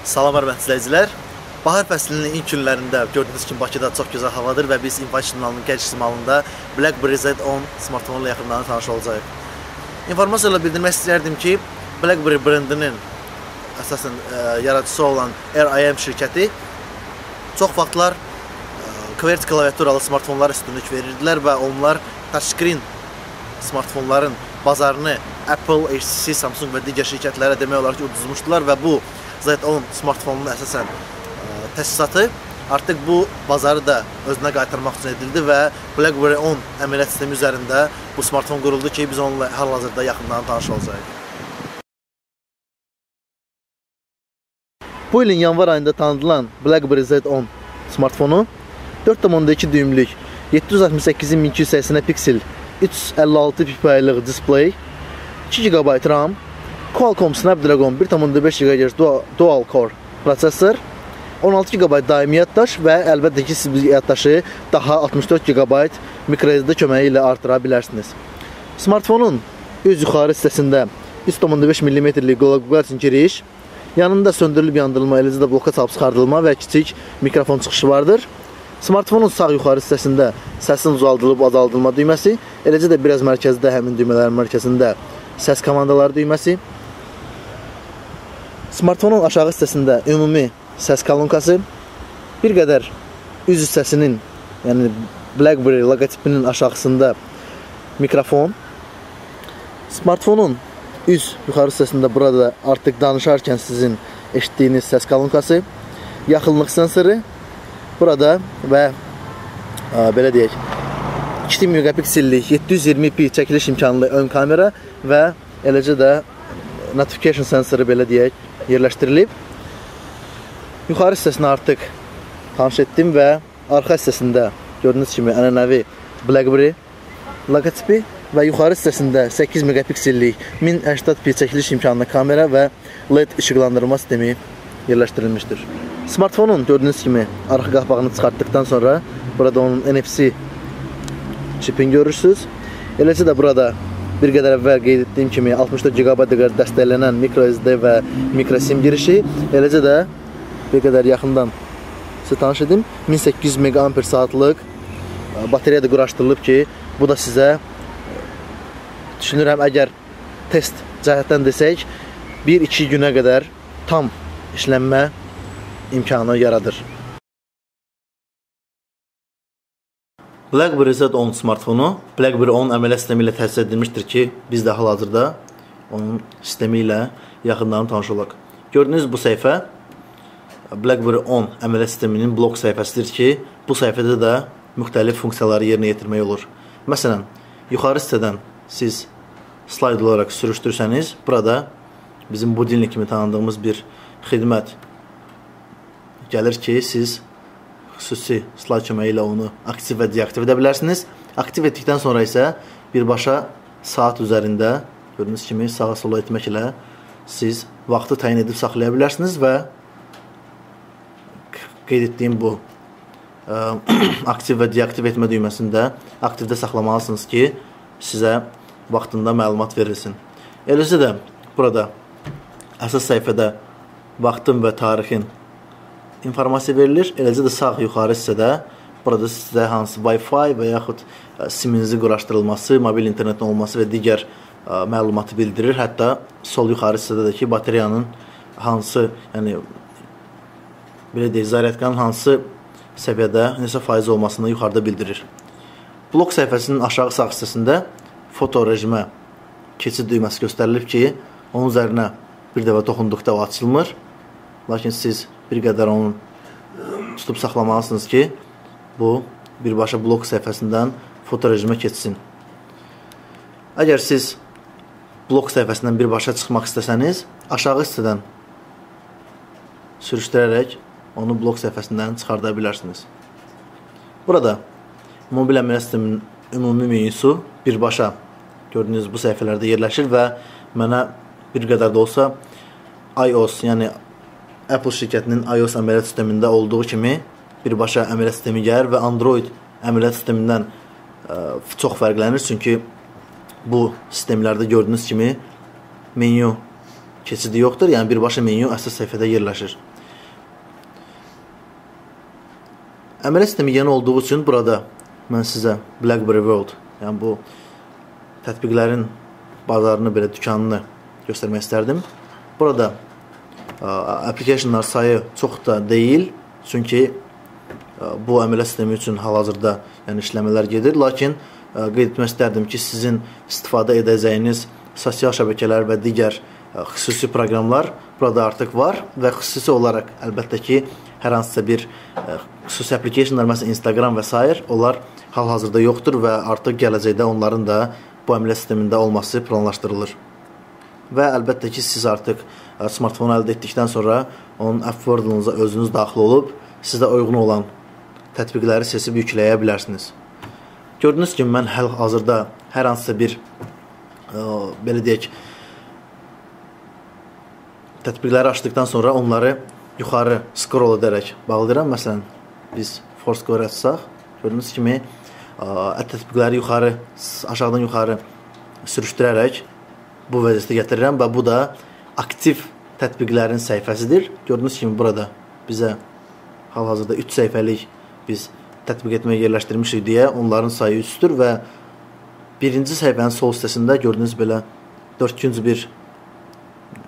Salam hörmətli izləyicilər. Bahar fəslinin ilk günlərində gördüyünüz kimi Bakıda çox gözəl havadır və biz Infoç kanalının geniş ihtimalında BlackBerry Z10 smartfonuyla yaxından tanış olacağıq. İnformasiyayla bildirmək istəyərdim ki, BlackBerry brendinin əsasən yaradıcısı olan RIM şirkəti çox vaxtlar QWERTY klaviaturalı smartfonlara üstünlük verirdilər və onlar touchscreen smartfonların bazarını Apple, HTC, Samsung və digər şirkətlərə demək olar ki, uduzmuşdular və bu Z10 smartfonunun əsasən təsisatı artıq bu bazarı da özünə qaytarmaq üçün edildi və BlackBerry 10 əməliyyat sistemi üzərində bu smartfon quruldu ki, biz onunla hal-hazırda yaxından tanış olacağıq. Bu ilin yanvar ayında tanıdılan BlackBerry Z10 smartfonu 4.2 düymlük 768x1280 piksel 356 ppi display, 2 GB RAM, Qualcomm Snapdragon 1.5 GHz Dual Core prosesor, 16 GB daimi yaddaş və əlbəttə ki, siz yaddaşı daha 64 GB microSD köməyi ilə artıra bilərsiniz. Smartfonun üz yuxarı hissəsində 3.5 mm-lik qulaqlar üçün giriş, yanında söndürülüb yandırılma, eləcə də bloka çalıb çıxardılma və kiçik mikrofon çıxışı vardır. Smartfonun sağ yuxarı hissəsində səsin uzaldılıb azaldılma düyməsi, eləcə də biraz mərkəzdə, həmin düymələrin mərkəzində səs komandaları düyməsi. Smartfonun aşağı hissəsində ümumi səs kolonkası, bir qədər üz hissəsinin, yəni BlackBerry logotipinin aşağısında mikrofon. Smartfonun üz yuxarı hissəsində burada artıq danışarkən sizin eşitdiyiniz səs kolonkası, yaxınlıq sensoru burada və belə deyək, 2 megapiksellik 720p çəkiliş imkanlı ön kamera və eləcə də notification sensoru belə deyək yerləşdirilib. Yuxarı hissəsini artıq tanış etdim və arxa hissəsində gördüyünüz kimi ənənəvi BlackBerry logotipi və yuxarı hissəsində 8 megapiksellik 1080p çəkiliş imkanlı kamera və LED işıqlandırma sistemi yerləşdirilmişdir. Smartfonun gördüyünüz kimi arxa qapağını çıxartdıqdan sonra burada onun NFC çipini görürsünüz. Eləcə də burada bir qədər əvvəl qeyd etdiyim kimi 64 GB dəstəklənən microSD və microSIM girişi, eləcə də bir qədər yaxından sizə tanış edim. 1800 mAh-lıq bateriya da quraşdırılıb ki, bu da sizə düşünürəm, əgər test cəhətdən desək, 1-2 günə qədər tam işlənmə imkanı yaradır. BlackBerry Z10 smartfonu BlackBerry 10 əməliyyat sistemi ilə təsis edilmişdir ki, biz də hal-hazırda onun sistemi ilə yaxından tanış olaq. Gördüyünüz bu səhifə BlackBerry 10 əməliyyat sisteminin blok səhifəsidir ki, bu səhifədə də müxtəlif funksiyaları yerinə yetirmək olur. Məsələn, yuxarı hissədən siz slayd olaraq sürüşdürsəniz, burada bizim budilnik kimi tanıdığımız bir xidmət gəlir ki, siz xüsusi slayd köməyi ilə onu aktiv və deaktiv edə bilərsiniz. Aktiv etdikdən sonra isə birbaşa saat üzərində gördüyünüz kimi sağa sola etmək ilə siz vaxtı təyin edib saxlaya bilərsiniz və qeyd etdiyim bu aktiv və deaktiv etmə düyməsində aktivdə saxlamalısınız ki, sizə vaxtında məlumat verilsin. Eləcə də burada əsas səhifədə vaxtın və tarixin informasiya verilir. Eləcə də sağ yuxarı hissədə burada sizə hansı Wi-Fi və yaxud siminizi quraşdırılması, mobil internetin olması və digər məlumatı bildirir. Hətta sol yuxarı hissədə də ki, bateriyanın hansı, yəni belə deyək, zaryadkanın hansı səviyyədə, neçə faiz olmasını yuxarıda bildirir. Blok səhifəsinin aşağı sağ hissəsində foto rejimə keçid düyməsi göstərilib ki, onun üzərinə bir dəfə toxunduqda o açılmır. Lakin siz bir qədər onu tutub saxlamalısınız ki, bu birbaşa blok səhifəsindən foto rejimə keçsin. Əgər siz blok səhifəsindən birbaşa çıxmaq istəsəniz, aşağı hissədən sürüşdürərək onu blok səhifəsindən çıxarda bilərsiniz. Burada mobil əməliyyat sisteminin ümumi menüsü birbaşa gördüyünüz bu səhifələrdə yerləşir və mənə bir qədər də olsa iOS, yəni Apple şirkətinin iOS əməliyyat sistemində olduğu kimi birbaşa əməliyyat sistemi gəlir və Android əməliyyat sistemindən çox fərqlənir. Çünki bu sistemlərdə gördüyünüz kimi menyu keçidi yoxdur. Yəni birbaşa menyu əsas səhifədə yerləşir. Əmələ sistemi yeni olduğu üçün burada mən sizə BlackBerry World, yəni bu tətbiqlərin bazarını, belə dükanını göstərmək istərdim. Burada applicationlar sayı çox da deyil, çünki bu əmələ sistemi üçün hal-hazırda yəni işləmələr gedir. Lakin qeyd etmək istərdim ki, sizin istifadə edəcəyiniz sosial şəbəkələr və digər xüsusi proqramlar burada artıq var və xüsusi olaraq əlbəttə ki, hər hansısa bir xüsusi applicationlar, məsələn Instagram və s. onlar hal-hazırda yoxdur və artıq gələcəkdə onların da bu əmələ sistemində olması planlaşdırılır. Və əlbəttə ki, siz artıq smartfonu əldə etdikdən sonra onun app portalınuza özünüz daxil olub, sizə uyğun olan tətbiqləri seçib yükləyə bilərsiniz. Gördüyünüz kimi, mən hal-hazırda hər hansısa bir belə deyək, tətbiqləri açdıqdan sonra onları yuxarı scroll edərək bağlayıram. Məsələn, biz Foursquare açsaq, gördüyünüz kimi, tətbiqləri aşağıdan yuxarı sürüşdürərək bu vəziyyətə gətirirəm və bu da aktiv tətbiqlərin səhifəsidir. Gördüyünüz kimi, burada bizə hal-hazırda 3 səhifəlik biz tətbiq etməyə yerləşdirmişik deyə onların sayı 3-dür və birinci səhifənin sol hissəsində gördüyünüz belə 4-cü bir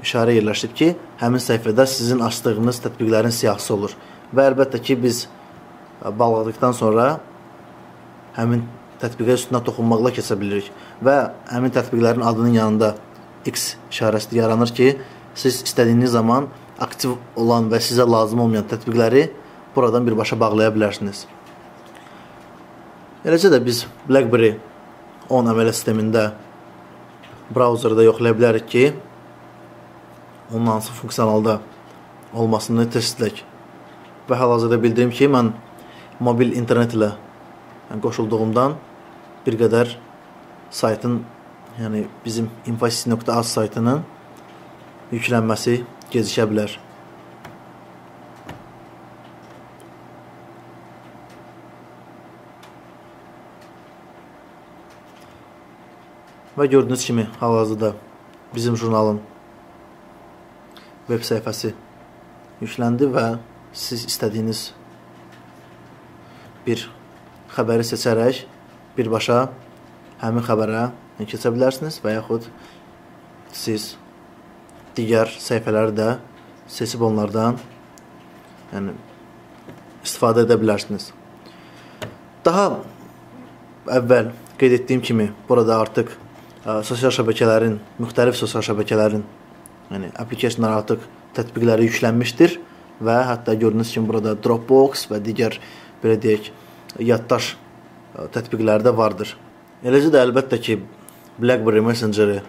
işarə yerləşib ki, həmin səhifədə sizin açdığınız tətbiqlərin siyahısı olur. Və əlbəttə ki, biz bağladıqdan sonra həmin tətbiqə üstünə toxunmaqla keçə bilirik və həmin tətbiqlərin adının yanında X işarəsi yaranır ki, siz istədiyiniz zaman aktiv olan və sizə lazım olmayan tətbiqləri buradan birbaşa bağlaya bilərsiniz. Eləcə də biz BlackBerry 10 əmələ sistemində brauzerdə yoxlaya bilərik ki, onun hansı funksionalda olmasını test edək. Və hal-hazırda bildirim ki, mən mobil internet ilə qoşulduğumdan bir qədər saytın, yəni bizim infosys.az saytının yüklənməsi gecikə bilər. Və gördüyünüz kimi, hal-hazırda bizim jurnalın web səhifəsi yükləndi və siz istədiyiniz bir xəbəri seçərək birbaşa həmin xəbərə keçə bilərsiniz və yaxud siz digər səhifələri də seçib onlardan istifadə edə bilərsiniz. Daha əvvəl qeyd etdiyim kimi, burada artıq sosial şəbəkələrin, müxtəlif sosial şəbəkələrin applicationlar artıq tətbiqləri yüklənmişdir və hətta gördüyünüz kimi burada Dropbox və digər belə deyək, yaddaş tətbiqləri də vardır. Eləcə də əlbəttə ki, BlackBerry Messengeri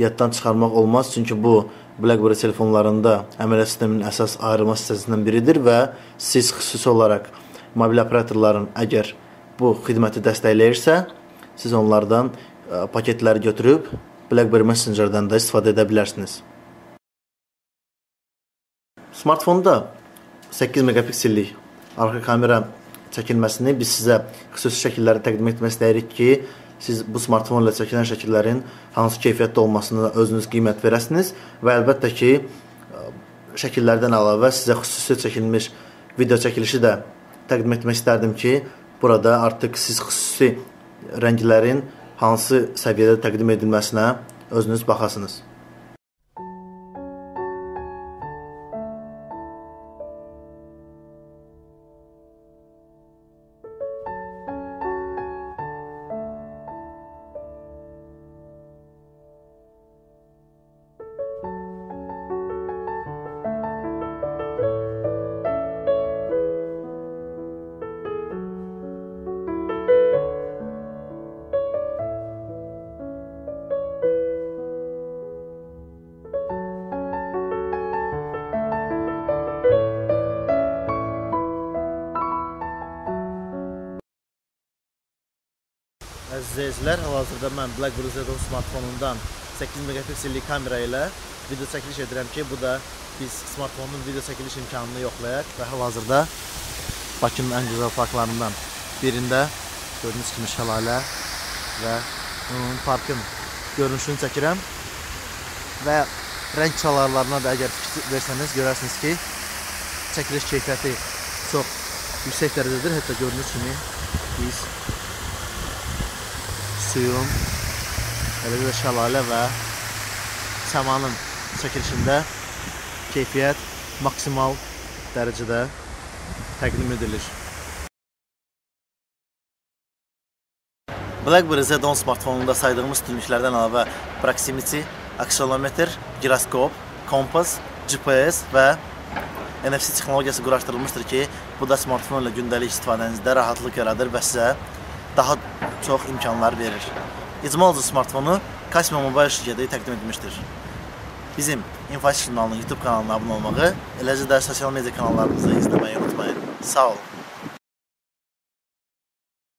yaddan çıxarmaq olmaz, çünki bu BlackBerry telefonlarında əmələ sisteminin əsas ayrılma hissəsindən biridir və siz xüsusi olaraq mobil operatorların əgər bu xidməti dəstəkləyirsə, siz onlardan paketləri götürüb BlackBerry Messengerdən də istifadə edə bilərsiniz. Smartfonda 8 megapiksellik arxa kamera çəkilməsini biz sizə xüsusi şəkilləri təqdim etmək istəyirik ki, siz bu smartfon ilə çəkilən şəkillərin hansı keyfiyyətdə olmasını özünüz qiymət verəsiniz və əlbəttə ki, şəkillərdən əlavə sizə xüsusi çəkilmiş video çəkilişi də təqdim etmək istərdim ki, burada artıq siz xüsusi rənglərin hansı səviyyədə təqdim edilməsinə özünüz baxasınız. Əziz izləyicilər, hal-hazırda mən BlackBerry Z10 smartfonundan 8 megapiksellik kamera ilə video çəkiliş edirəm ki, bu da biz smartfonun video çəkiliş imkanını yoxlayaq və hal-hazırda Bakının ən gözəl parklarından birində gördüyünüz kimi şəlalə və parkın görünüşünü çəkirəm və rəng çalarlarına da əgər fikir versəniz görərsiniz ki, çəkiliş keyfiyyəti çox yüksək dərəcədir. Hətta gördüyünüz kimi biz suyun, eləcə də şəlalə və səmanın çəkilişində keyfiyyət maksimal dərəcədə təqdim edilir. BlackBerry Z10 smartfonunda saydığımız üstünlüklərdən əlavə proximity, aksiyanometr, giroskop, kompas, GPS və NFC texnologiyası quraşdırılmışdır ki, bu da smartfon ilə gündəlik istifadənizdə rahatlıq yaradır və sizə daha çox imkanlar verir. İcmalcı smartfonu Kasma Mobile şirkəti təqdim etmişdir. Bizim InfoSiş kanalının YouTube kanalına abunə olmağı, eləcə də sosial media kanallarımızı izləməyi unutmayın. Sağ olun.